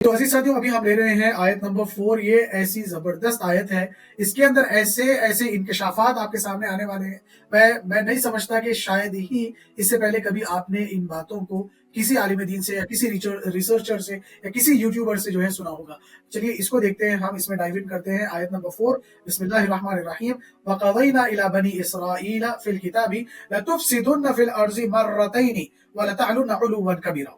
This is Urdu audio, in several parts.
تو عزیز ساتھیوں ابھی ہم لے رہے ہیں آیت نمبر 4. یہ ایسی زبردست آیت ہے، اس کے اندر ایسے انکشافات آپ کے سامنے آنے والے ہیں. میں نہیں سمجھتا کہ شاید ہی اس سے پہلے کبھی آپ نے ان باتوں کو کسی عالم دین سے یا کسی ریسرچر سے یا کسی یوٹیوبر سے جو ہے سنا ہوگا. چلیے اس کو دیکھتے ہیں، ہم اس میں ڈائیو ان کرتے ہیں. آیت نمبر 4. بسم اللہ الرحمن الرحیم. وَقَضَيْنَا إِلَى بَنِي إِسْرَائِيلَ فِي الْكِتَابِ لَتُفْسِدُنَّ فِي الْأَرْضِ مَرَّتَيْنِ وَلَتَعْلُنَّ عُلُوًّا كَبِيرًا.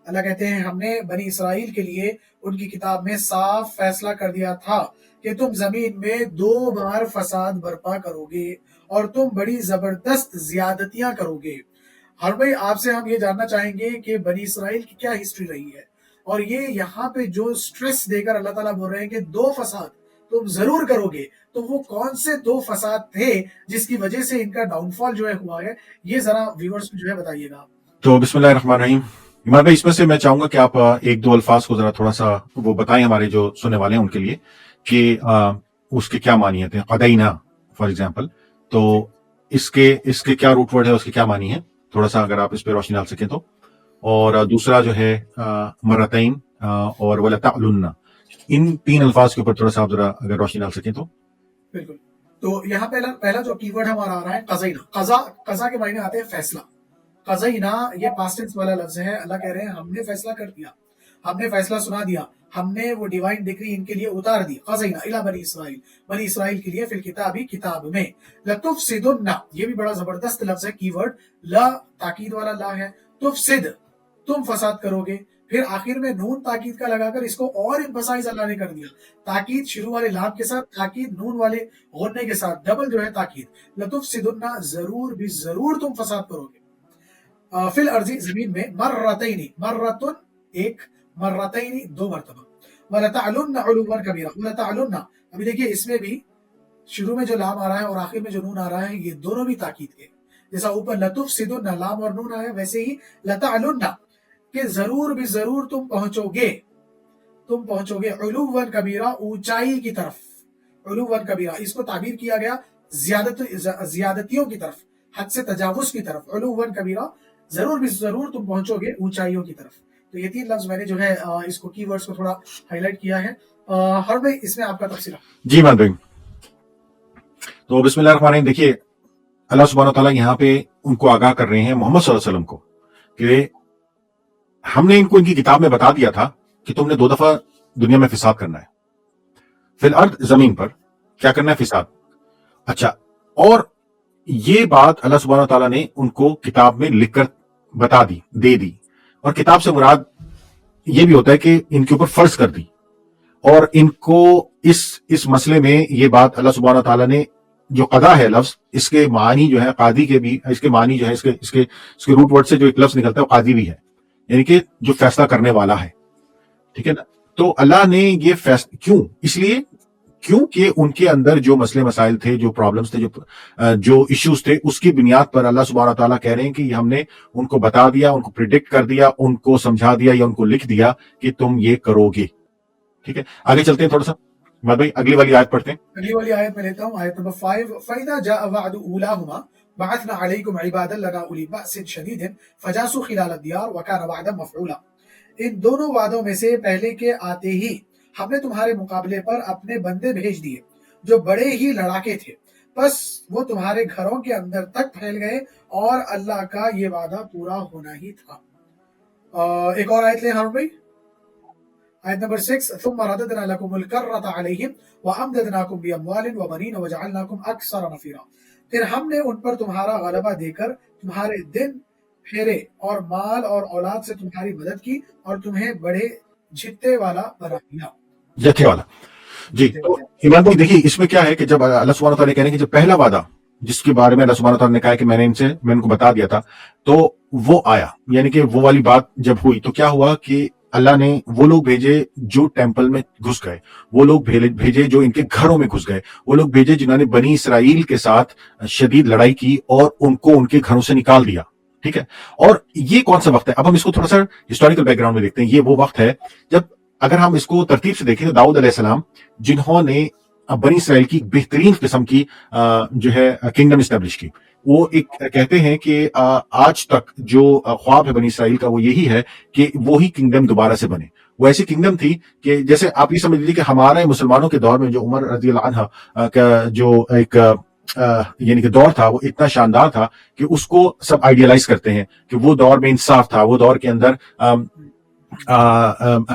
اللہ کہتے ہیں ہم نے بنی اسرائیل کے لیے ان کی کتاب میں صاف فیصلہ کر دیا تھا کہ تم زمین میں 2 بار فساد برپا کرو گے اور تم بڑی زبردست زیادتیاں کرو گے. ہر بھائی آپ سے ہم یہ جاننا چاہیں گے کہ بنی اسرائیل کی کیا ہسٹری رہی ہے، اور یہ یہاں پہ جو سٹریس دے کر اللہ تعالیٰ بول رہے ہیں کہ 2 فساد تم ضرور کرو گے، تو وہ کون سے 2 فساد تھے جس کی وجہ سے ان کا ڈاؤن فال جو ہے ہوا ہے، یہ ذرا ویورز کو جو ہے بتائیے گا. تو بسم اللہ الرحمن الرحیم. ایمان بھائی، اس میں سے میں چاہوں گا کہ آپ 1-2 الفاظ کو ذرا تھوڑا سا وہ بتائیں ہمارے جو سننے والے ہیں ان کے لیے کہ اس کے کیا معنی ہے. قدینا فار ایگزامپل، تو اس کے کیا روٹ ورڈ ہے، اس کے کیا معنی ہے، تھوڑا سا اگر آپ اس پہ روشنی ڈال سکیں تو. اور دوسرا جو ہے مرتین اور ولتعلن، ان 3 الفاظ کے اوپر تھوڑا سا آپ ذرا اگر روشنی ڈال سکیں تو. بالکل. تو یہاں پہلا جو کی ورڈ ہمارا آ رہا ہے قضینا. قضا کے معنی آتے ہیں فیصلہ. قضینا یہ پاسٹ ٹینس والا لفظ ہے. اللہ کہہ رہے ہیں ہم نے فیصلہ کر دیا، ہم نے فیصلہ سنا دیا، ہم نے وہ ڈیوائن ڈگری ان کے لیے اتار دی. قضینا الی بنی اسرائیل، بنی اسرائیل کے لیے فی الکتاب، کتاب میں. لتفسدن، یہ بھی بڑا زبردست لفظ ہے، کی ورڈ لا تاکید والا لا ہے. تفسد، تم فساد کرو گے. پھر آخر میں نون تاکید کا لگا کر اس کو اور امفسائز اللہ نے کر دیا. تاکید شروع والے لام کے ساتھ، تاکید نون والے غننے کے ساتھ، ڈبل جو ہے تاکید. لتفسدن، ضرور بھی ضرور تم فساد کرو گے. فی الارض، زمین میں. مرتین، مرتن ایک، مرتین 2 مرتبہ. ولتعلن علوا کبیرا. ولتعلن، ابھی دیکھیے اس میں بھی شروع میں جو لام آ رہا ہے اور آخر میں جو نون آ رہا ہے، یہ دونوں بھی تاکید کے. جیسا اوپر لتفسدن لام اور نون آیا، ویسے ہی لتعلن کہ ضرور بھی ضرور تم پہنچو گے علوا کبیرا، اونچائی کی طرف. علوا کبیرا اس کو تعبیر کیا گیا زیادتیوں کی طرف، حد سے تجاوز کی طرف. علوا کبیرا، ضرور بھی ضرور تم پہنچو گے اونچائیوں کی طرف. تو یہ 3 لفظ میں نے جو ہے اس کو کی ورڈز کو تھوڑا ہائی لائٹ کیا ہے. ہر بھائی اس میں آپ کا تفصیل. جی مان بھائی، تو بسم اللہ الرحمن الرحیم. دیکھیے اللہ سبحانہ وتعالیٰ یہاں پہ ان کو آگاہ کر رہے ہیں، محمد صلی اللہ علیہ وسلم کو، کہ ہم نے ان کو ان کی کتاب میں بتا دیا تھا کہ تم نے 2 دفعہ دنیا میں فساد کرنا ہے. فی الارض، زمین پر کیا کرنا ہے؟ فساد. اچھا، اور یہ بات اللہ سبحانہ وتعالیٰ نے ان کو کتاب میں لکھ کر بتا دی، دے دی. اور کتاب سے مراد یہ بھی ہوتا ہے کہ ان کے اوپر فرض کر دی، اور ان کو اس مسئلے میں یہ بات اللہ سبحانہ وتعالیٰ نے جو قضا ہے لفظ، اس کے معنی جو ہے قاضی کے بھی، اس کے معنی جو ہے اس کے روٹ ورڈ سے جو ایک لفظ نکلتا ہے وہ قاضی بھی ہے، یعنی کہ جو فیصلہ کرنے والا ہے. ٹھیک ہے نا؟ تو اللہ نے یہ فیصلہ کیوں؟ اس لیے کیونکہ ان کے اندر جو مسئلے مسائل تھے، جو پرابلمز تھے، جو ایشوز تھے، اس کی بنیاد پر اللہ سبحانہ تعالیٰ کہہ رہے ہیں کہ یہ ہم نے ان کو بتا دیا، ان کو پریڈکٹ کر دیا، ان کو سمجھا دیا یا ان کو لکھ دیا کہ تم یہ کرو گے. ٹھیک ہے، آگے چلتے ہیں تھوڑا سا. بھائی اگلی والی آیت پڑھتے ہیں. اگلی والی آیت میں لیتا ہوں، آیت نمبر 5. فَإِذَا جَاءَ وَعْدُ أُولَاهُمَا بَعَثْنَا عَلَيْكُمْ عِبَادًا لَنَا أُولِي بَأْسٍ شَدِيدٍ فَجَاسُوا خِلَالَ الدِّيَارِ وَكَانَ وَعْدًا مَفْعُولًا. ان دونوں وعدوں میں سے پہلے کے آتے ہی ہم نے تمہارے مقابلے پر اپنے بندے بھیج دیے جو بڑے ہی لڑاکے تھے، بس وہ تمہارے گھروں کے اندر تک پھیل گئے اور اللہ کا یہ وعدہ پورا ہونا ہی تھا. ایک اور آیت لیں ہارون بھائی. آیت نمبر 6. ثم رددنا لكم الكرة عليهم وامددناكم باموال وبنين وجعلناكم اكثر نفيرا. پھر ہم نے ان پر تمہارا غلبہ دے کر تمہارے دن پھیرے اور مال اور اولاد سے تمہاری مدد کی اور تمہیں بڑے جھتے والا بنا دیا. جتھے والا. جی، تو ایمان بھائی دیکھیے اس میں کیا ہے کہ جب اللہ سبحانہ تعالیٰ کہنے کہ جب پہلا وعدہ جس کے بارے میں اللہ سبحانہ تعالیٰ نے کہا کہ میں نے ان کو بتا دیا تھا، تو وہ آیا، یعنی کہ وہ والی بات جب ہوئی تو کیا ہوا کہ اللہ نے وہ لوگ بھیجے جو ٹیمپل میں گھس گئے، وہ لوگ بھیجے جو ان کے گھروں میں گھس گئے، وہ لوگ بھیجے جنہوں نے بنی اسرائیل کے ساتھ شدید لڑائی کی اور ان کو ان کے گھروں سے نکال دیا. ٹھیک ہے، اور یہ کون سا وقت ہے؟ اب ہم اس کو تھوڑا سا ہسٹوریکل بیک گراؤنڈ میں دیکھتے ہیں. یہ وہ وقت ہے جب، اگر ہم اس کو ترتیب سے دیکھیں تو داؤد علیہ السلام جنہوں نے بنی اسرائیل کی بہترین قسم کی جو ہے کنگڈم اسٹیبلش کی، وہ ایک کہتے ہیں کہ آج تک جو خواب ہے بنی اسرائیل کا وہ یہی ہے کہ وہی کنگڈم دوبارہ سے بنے. وہ ایسی کنگڈم تھی کہ جیسے آپ یہ سمجھ لیجیے کہ ہمارے مسلمانوں کے دور میں جو عمر رضی اللہ عنہ کا جو ایک یعنی کہ دور تھا وہ اتنا شاندار تھا کہ اس کو سب آئیڈیلائز کرتے ہیں کہ وہ دور میں انصاف تھا، وہ دور کے اندر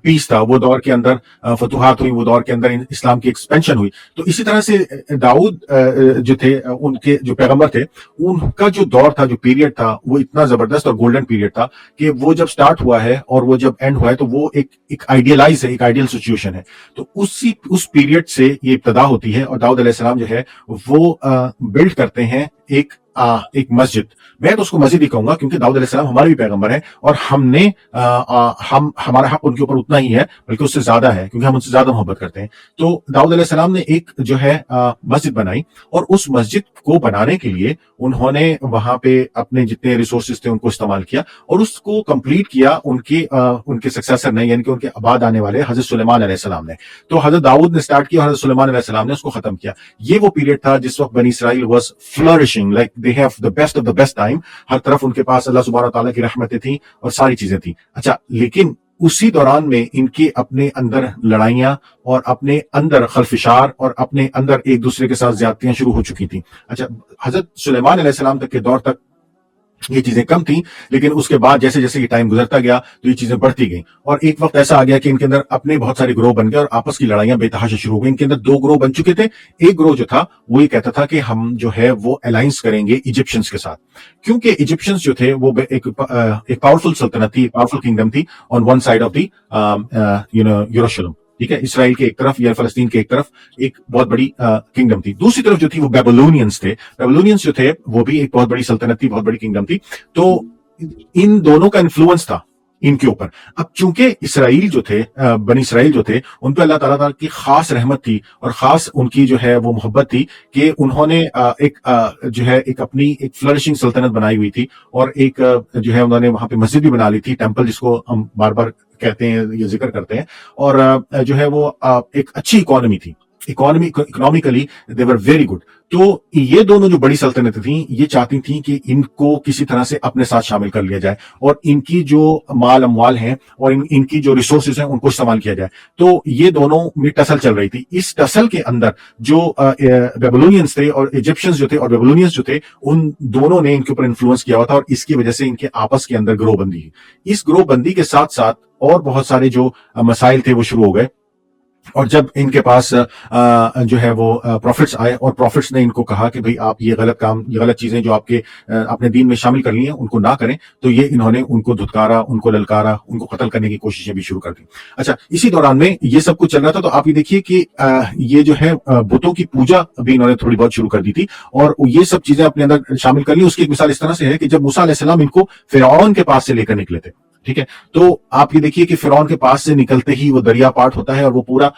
پیس تھا، وہ دور کے اندر فتوحات ہوئی، وہ دور کے اندر اسلام کی ایکسپینشن ہوئی. تو اسی طرح سے داؤد جو تھے، ان کے جو پیغمبر تھے، ان کا جو دور تھا، جو پیریڈ تھا، وہ اتنا زبردست اور گولڈن پیریڈ تھا کہ وہ جب سٹارٹ ہوا ہے اور وہ جب اینڈ ہوا ہے تو وہ ایک آئیڈیلائز ہے، ایک آئیڈیل سچویشن ہے. تو اس پیریڈ سے یہ ابتدا ہوتی ہے اور داؤد علیہ السلام جو ہے وہ بلڈ کرتے ہیں ایک مسجد. میں تو اس کو مسجد ہی کہوں گا کیونکہ داؤد علیہ السلام ہمارے بھی پیغمبر ہیں اور ہمارا حق ان کے اوپر اتنا ہی ہے بلکہ اس سے زیادہ ہے کیونکہ ہم ان سے زیادہ محبت کرتے ہیں. تو داؤد علیہ السلام نے ایک جو ہے مسجد بنائی اور اس مسجد کو بنانے کے لیے انہوں نے وہاں پہ اپنے جتنے ریسورسز تھے ان کو استعمال کیا اور اس کو کمپلیٹ کیا ان کے سکسیسر نے، یعنی کہ ان کے بعد آنے والے حضرت سلیمان علیہ السلام نے. تو حضرت داؤد نے سٹارٹ کیا، حضرت سلیمان علیہ السلام نے اس کو ختم کیا. یہ وہ پیریڈ تھا جس وقت بنی Israel was flourishing, like they have the best of the best time. ہر طرف ان کے پاس اللہ سبحانہ تعالیٰ کی رحمتیں تھیں اور ساری چیزیں تھیں. اچھا، لیکن اسی دوران میں ان کے اپنے اندر لڑائیاں اور اپنے اندر خلفشار اور اپنے اندر ایک دوسرے کے ساتھ زیادتیاں شروع ہو چکی تھیں. اچھا، حضرت سلیمان علیہ السلام تک کے دور تک یہ چیزیں کم تھیں، لیکن اس کے بعد جیسے جیسے یہ ٹائم گزرتا گیا تو یہ چیزیں بڑھتی گئیں اور ایک وقت ایسا آ گیا کہ ان کے اندر اپنے بہت سارے گروہ بن گئے اور آپس کی لڑائیاں بے تحاشا شروع ہو گئی. ان کے اندر 2 گروہ بن چکے تھے. ایک گروہ جو تھا وہ یہ کہتا تھا کہ ہم جو ہے وہ الائنس کریں گے ایجپشنز کے ساتھ، کیونکہ ایجپشنز جو تھے وہ ایک پاورفل سلطنت تھی، پاورفل کنگڈم تھی on one side of the Jerusalem. ٹھیک ہے، اسرائیل کے ایک طرف یا فلسطین کے ایک طرف ایک بہت بڑی کنگڈم تھی. دوسری طرف جو تھی وہ بیبلونینز تھے. بیبلونینز جو تھے وہ بھی ایک بہت بڑی سلطنت تھی، بہت بڑی کنگڈم تھی. تو ان دونوں کا انفلوئنس تھا ان کے اوپر. اب چونکہ اسرائیل جو تھے، بنی اسرائیل جو تھے، ان پہ اللہ تعالیٰ کی خاص رحمت تھی اور خاص ان کی جو ہے وہ محبت تھی کہ انہوں نے جو ہے ایک اپنی ایک فلرشنگ سلطنت بنائی ہوئی تھی اور ایک جو ہے انہوں نے وہاں پہ مسجد بھی بنا لی تھی، ٹیمپل جس کو ہم بار بار کہتے ہیں یا ذکر کرتے ہیں. اور جو ہے وہ ایک اچھی اکانومی تھی، economically they were very good. تو یہ دونوں جو بڑی سلطنتیں تھیں یہ چاہتی تھیں کہ ان کو کسی طرح سے اپنے ساتھ شامل کر لیا جائے اور ان کی جو مال اموال ہیں اور ان کی جو ریسورسز ہیں ان کو استعمال کیا جائے. تو یہ دونوں میں ٹسل چل رہی تھی. اس ٹسل کے اندر جو بیبلونینز تھے اور ایجپشنز جو تھے اور بیبلونینز جو تھے، ان دونوں نے ان کے اوپر انفلوئنس کیا ہوا تھا اور اس کی وجہ سے ان کے آپس کے اندر گروہ بندی ہے. اس گروہ بندی کے ساتھ ساتھ اور بہت سارے جو مسائل تھے وہ شروع ہو گئے. اور جب ان کے پاس جو ہے وہ پروفٹس آئے اور پروفٹس نے ان کو کہا کہ بھئی آپ یہ غلط کام، یہ غلط چیزیں جو آپ کے اپنے دین میں شامل کر لی ہیں ان کو نہ کریں، تو یہ انہوں نے ان کو دھتکارا، ان کو للکارا، ان کو قتل کرنے کی کوششیں بھی شروع کر دی. اچھا، اسی دوران میں یہ سب کچھ چل رہا تھا تو آپ یہ دیکھیے کہ یہ جو ہے بتوں کی پوجا بھی انہوں نے تھوڑی بہت شروع کر دی تھی اور یہ سب چیزیں اپنے اندر شامل کر لی. اس کی ایک مثال اس طرح سے ہے کہ جب موسیٰ علیہ السلام ان کو فرعون کے پاس سے لے کر نکلے تھے، ٹھیک ہے، تو آپ یہ دیکھیے کہ فرعون کے پاس سے نکلتے ہی وہ دریا پارٹ ہوتا ہے اور وہ پورا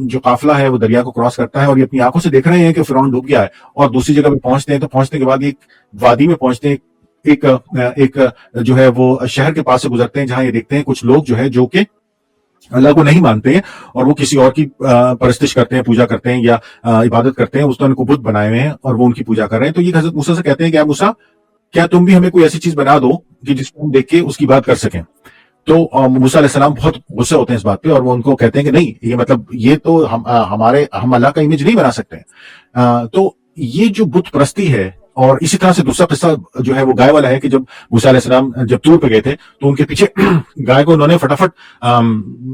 جو قافلہ ہے وہ دریا کو کراس کرتا ہے اور یہ اپنی آنکھوں سے دیکھ رہے ہیں کہ فرعون ڈوب گیا ہے. اور دوسری جگہ پہ پہنچتے ہیں تو پہنچنے کے بعد ایک وادی میں پہنچتے ہیں، ایک جو ہے وہ شہر کے پاس سے گزرتے ہیں جہاں یہ دیکھتے ہیں کچھ لوگ جو ہے جو کہ اللہ کو نہیں مانتے ہیں اور وہ کسی اور کی پرستش کرتے ہیں، پوجا کرتے ہیں یا عبادت کرتے ہیں. اس طرح کو بت بنائے ہوئے ہیں اور وہ ان کی پوجا کر رہے ہیں. تو یہ حضرت موسیٰ سے کہتے ہیں کہ اے موسیٰ، کیا تم بھی ہمیں کوئی ایسی چیز بنا دو کہ جس کو ہم دیکھ کے اس کی بات کر سکیں. تو موسیٰ علیہ السلام بہت غصے ہوتے ہیں اس بات پہ اور وہ ان کو کہتے ہیں کہ نہیں، یہ مطلب یہ تو ہم اللہ کا امیج نہیں بنا سکتے. تو یہ جو بت پرستی ہے. اور اسی طرح سے دوسرا قصہ جو ہے وہ گائے والا ہے کہ جب موسیٰ علیہ السلام جب طور پہ گئے تھے تو ان کے پیچھے گائے کو انہوں نے فٹافٹ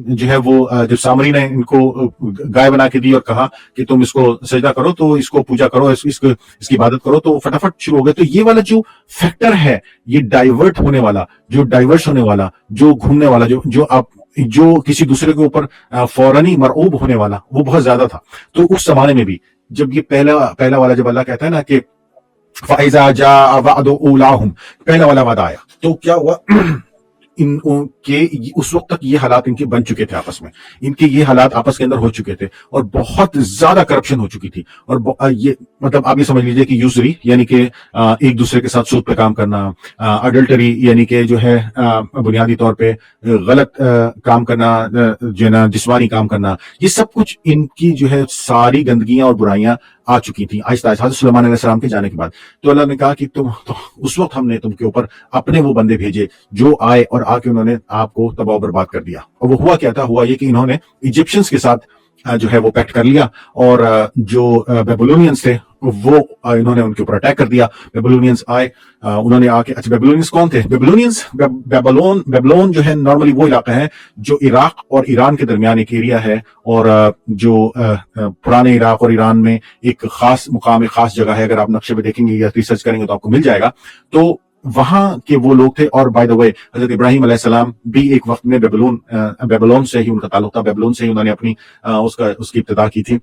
جو ہے وہ جب سامری نے ان کو گائے بنا کے دی اور کہا کہ تم اس کو سجدہ کرو، تو اس کو پوجا کرو، اس کی عبادت کرو، تو فٹافٹ شروع ہو گئے. تو یہ والا جو فیکٹر ہے، یہ ڈائیورٹ ہونے والا، جو ڈائیورش ہونے والا، جو گھومنے والا، جو کسی دوسرے کے اوپر فوراً مرعوب ہونے والا، وہ بہت زیادہ تھا. تو اس زمانے میں بھی جب یہ پہلا والا جب اللہ کہتا ہے نا کہ فَإِذَا جَاءَ وَعْدُ أُولَاهُمْ، پہلا والا وعدہ آیا، تو کیا ہوا ان کے اس وقت تک یہ حالات ان کے بن چکے تھے، آپس میں ان کے یہ حالات آپس کے اندر ہو چکے تھے اور بہت زیادہ کرپشن ہو چکی تھی. اور یہ مطلب آپ یہ سمجھ لیجئے کہ یوزری یعنی کہ ایک دوسرے کے ساتھ سود پہ کام کرنا، اڈلٹری یعنی کہ جو ہے بنیادی طور پہ غلط کام کرنا، جو ہے نا جسمانی کام کرنا، یہ سب کچھ ان کی جو ہے ساری گندگیاں اور برائیاں آ چکی تھیں آہستہ آہستہ حضرت سلیمان علیہ السلام کے جانے کے بعد. تو اللہ نے کہا کہ اس وقت ہم نے تم کے اوپر اپنے وہ بندے بھیجے جو آئے اور آ کے انہوں نے آپ کو تباہ و برباد کر دیا. اور وہ ہوا کیا تھا؟ ہوا یہ کہ انہوں نے ایجپشنز کے ساتھ جو ہے وہ پیکٹ کر لیا, اور جو بیبلونینز تھے وہ انہوں نے ان کے اوپر اٹیک کر دیا. بیبلونینز آئے, انہوں نے آ کے, اچھا بیبلونینز کون تھے؟ بیبلون جو ہے نارملی وہ علاقہ ہے جو عراق اور ایران کے درمیان ایک ایریا ہے, اور جو پرانے عراق اور ایران میں ایک خاص مقام, ایک خاص جگہ ہے. اگر آپ نقشے پہ دیکھیں گے یا ریسرچ کریں گے تو آپ کو مل جائے گا. تو وہاں کے وہ لوگ تھے. اور بائی دا وے حضرت ابراہیم علیہ السلام بھی ایک وقت میں بیبلون سے ہی ان کا تعلق تھا. بیبلون سے ہی انہوں نے اپنی اس کی ابتدا کی تھی,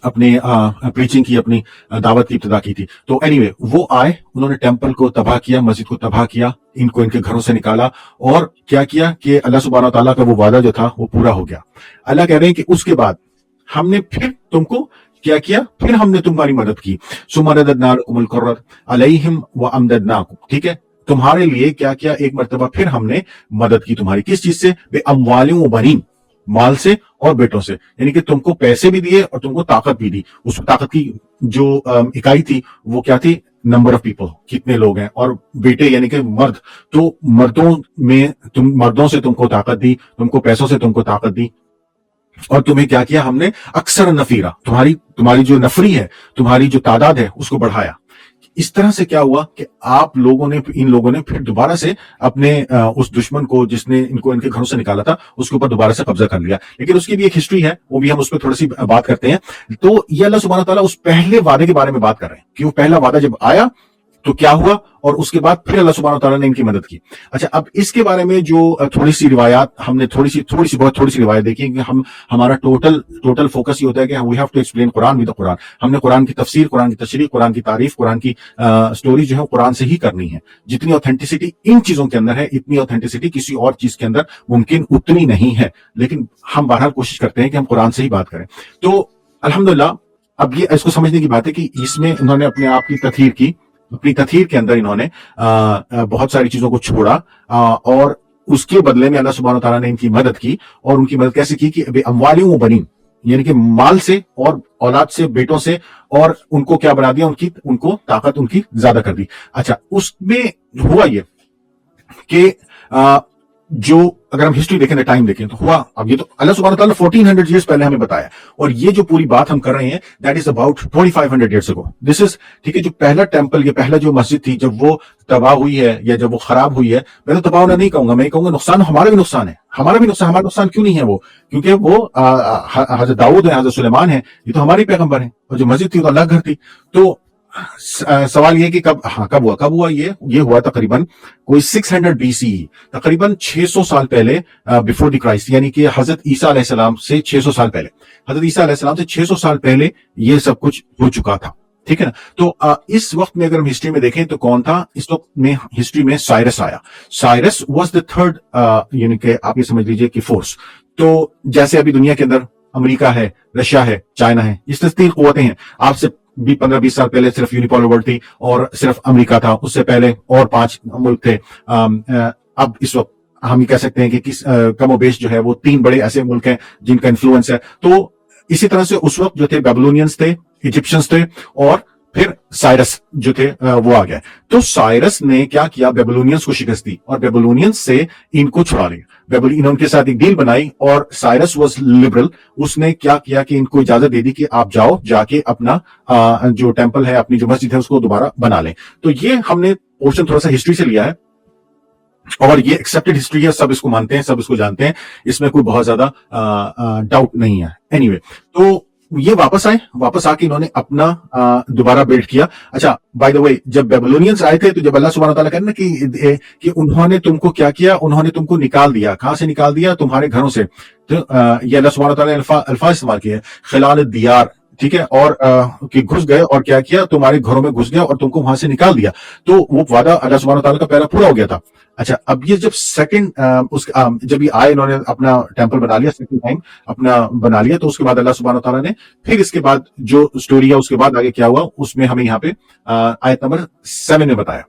اپنے پریچنگ کی, اپنی دعوت کی ابتدا کی تھی. تو اینی وے وہ آئے, انہوں نے ٹیمپل کو تباہ کیا, مسجد کو تباہ کیا, ان کو ان کے گھروں سے نکالا, اور کیا کیا کہ اللہ سبحانہ و تعالیٰ کا وہ وعدہ جو تھا وہ پورا ہو گیا. اللہ کہہ رہے ہیں کہ اس کے بعد ہم نے پھر تم کو کیا کیا, پھر ہم نے تمہاری مدد کی. ثم رددنا لكم الكرة عليهم وامددناكم, ٹھیک ہے, تمہارے لیے کیا کیا, ایک مرتبہ پھر ہم نے مدد کی تمہاری. کس چیز سے؟ باموال وبنین, مال سے اور بیٹوں سے. یعنی کہ تم کو پیسے بھی دیے اور تم کو طاقت بھی دی. اس طاقت کی جو اکائی تھی وہ کیا تھی؟ نمبر آف پیپل, کتنے لوگ ہیں, اور بیٹے یعنی کہ مرد. تو مردوں سے تم کو طاقت دی, تم کو پیسوں سے تم کو طاقت دی, اور تمہیں کیا کیا ہم نے؟ اکثر نفیرہ, تمہاری جو نفری ہے, تمہاری جو تعداد ہے اس کو بڑھایا. اس طرح سے کیا ہوا کہ ان لوگوں نے پھر دوبارہ سے اپنے اس دشمن کو جس نے ان کو ان کے گھروں سے نکالا تھا اس کے اوپر دوبارہ سے قبضہ کر لیا. لیکن اس کی بھی ایک ہسٹری ہے, وہ بھی ہم اس پہ تھوڑی سی بات کرتے ہیں. تو یہ اللہ سبحانہ تعالیٰ اس پہلے وعدے کے بارے میں بات کر رہے ہیں کہ وہ پہلا وعدہ جب آیا تو کیا ہوا, اور اس کے بعد پھر اللہ سبحانہ تعالیٰ نے ان کی مدد کی. اچھا, اب اس کے بارے میں جو تھوڑی سی روایات ہم نے تھوڑی سی روایت دیکھی, کہ ہمارا ٹوٹل فوکس یہ ہوتا ہے کہ we have to explain Quran with Quran. ہم نے قرآن کی تفسیر, قرآن کی تشریح, قرآن کی تعریف, قرآن کی سٹوری جو ہے قرآن سے ہی کرنی ہے. جتنی اوتھینٹسٹی ان چیزوں کے اندر ہے, اتنی اوتھینٹسٹی کسی اور چیز کے اندر ممکن اتنی نہیں ہے. لیکن ہم بہرحال کوشش کرتے ہیں کہ ہم قرآن سے ہی بات کریں. تو الحمدللہ اب یہ اس کو سمجھنے کی بات ہے کہ اس میں انہوں نے اپنے آپ کی تطہیر کی. اپنی تطہیر کے اندر انہوں نے بہت ساری چیزوں کو چھوڑا, اور اس کے بدلے میں اللہ سبحانہ تعالیٰ نے ان کی مدد کی. اور ان کی مدد کیسے کی؟ کہ باموال وبنین, یعنی کہ مال سے اور اولاد سے, بیٹوں سے, اور ان کو کیا بنا دیا؟ ان کو طاقت ان کی زیادہ کر دی. اچھا, اس میں ہوا یہ کہ جو اگر ہم ہسٹری دیکھیں, ٹائم دیکھیں, تو ہوا اب یہ تو اللہ سبحانہ تعالیٰ 1400 ایئرس پہلے ہمیں بتایا, اور یہ جو پوری بات ہم کر رہے ہیں that is about 2500 years ago. دس از, ٹھیک ہے, جو پہلا ٹیمپل, یہ پہلا جو مسجد تھی, جب وہ تباہ ہوئی ہے یا جب وہ خراب ہوئی ہے, میں تو تباہ ہونا نہیں کہوں گا, میں کہوں گا نقصان ہمارا بھی نقصان ہے. ہمارا نقصان کیوں نہیں ہے وہ؟ کیونکہ وہ حضرت داؤد ہے, حضرت سلیمان ہے, یہ تو ہمارے پیغمبر ہیں, اور جو مسجد تھی تو اللہ گھر تھی. تو سوال یہ کہ کب ہوا یہ ہوا تقریباً کوئی 600 BCE, تقریباً 600 سال پہلے, بفور دی کرائسٹ, یعنی کہ حضرت عیسیٰ علیہ السلام سے 600 سال پہلے, حضرت عیسیٰ علیہ السلام سے 600 سال پہلے یہ سب کچھ ہو چکا تھا. ٹھیک ہے نا. تو اس وقت میں اگر ہم ہسٹری میں دیکھیں تو کون تھا اس وقت میں ہسٹری میں؟ سائرس آیا. سائرس واز دا تھرڈ, یعنی کہ آپ یہ سمجھ لیجئے کہ فورس. تو جیسے ابھی دنیا کے اندر امریکہ ہے, رشیا ہے, چائنا ہے, اس 3 قوتیں ہیں. آپ سے بھی 15-20 سال پہلے صرف یونیپولر ورلڈ تھی اور صرف امریکہ تھا, اس سے پہلے اور 5 ملک تھے. اب اس وقت ہم یہ کہہ سکتے ہیں کہ کم و بیش جو ہے وہ 3 بڑے ایسے ملک ہیں جن کا انفلوئنس ہے. تو اسی طرح سے اس وقت جو تھے بیبلونینز تھے, ایجپشنز تھے, اور پھر سائرس جو تھے وہ آ گیا. تو سائرس نے کیا کیا؟ بیبلونینز کو شکست دی اور بیبلونینز سے ان کو چھڑا لیا. انہوں کے ساتھ ایک ڈیل بنائی, اور سائرس واز لبرل. اس نے کیا کیا کہ ان کو اجازت دے دی کہ آپ جا کے اپنا جو ٹیمپل ہے, اپنی جو مسجد ہے, اس کو دوبارہ بنا لیں. تو یہ ہم نے پورشن تھوڑا سا ہسٹری سے لیا ہے, اور یہ ایکسپٹڈ ہسٹری ہے, سب اس کو مانتے ہیں, سب اس کو جانتے ہیں, اس میں کوئی بہت زیادہ ڈاؤٹ نہیں ہے. اینی وے, تو یہ واپس آ کے انہوں نے اپنا دوبارہ بلڈ کیا. اچھا, بائی دا وے, جب بیبلونینز آئے تھے تو جب اللہ سبحانہ تعالیٰ کہنا کہ انہوں نے تم کو کیا کیا, انہوں نے تم کو نکال دیا. کہاں سے نکال دیا؟ تمہارے گھروں سے. تو یہ اللہ سبحانہ تعالیٰ نے الفاظ استعمال کیے, خلال الدیار, ٹھیک ہے, اور کہ گھس گئے, اور کیا تمہارے گھروں میں گھس گیا اور تم کو وہاں سے نکال دیا. تو وہ وعدہ اللہ سبحانہ تعالیٰ کا پہلا پورا ہو گیا تھا. اچھا, اب یہ جب سیکنڈ جب یہ آئے, انہوں نے اپنا ٹیمپل بنا لیا, سیکنڈ ٹائم اپنا بنا لیا, تو اس کے بعد اللہ سبحانہ تعالیٰ نے پھر اس کے بعد جو سٹوری ہے اس کے بعد آگے کیا ہوا, اس میں ہمیں یہاں پہ آیت نمبر 7 میں بتایا.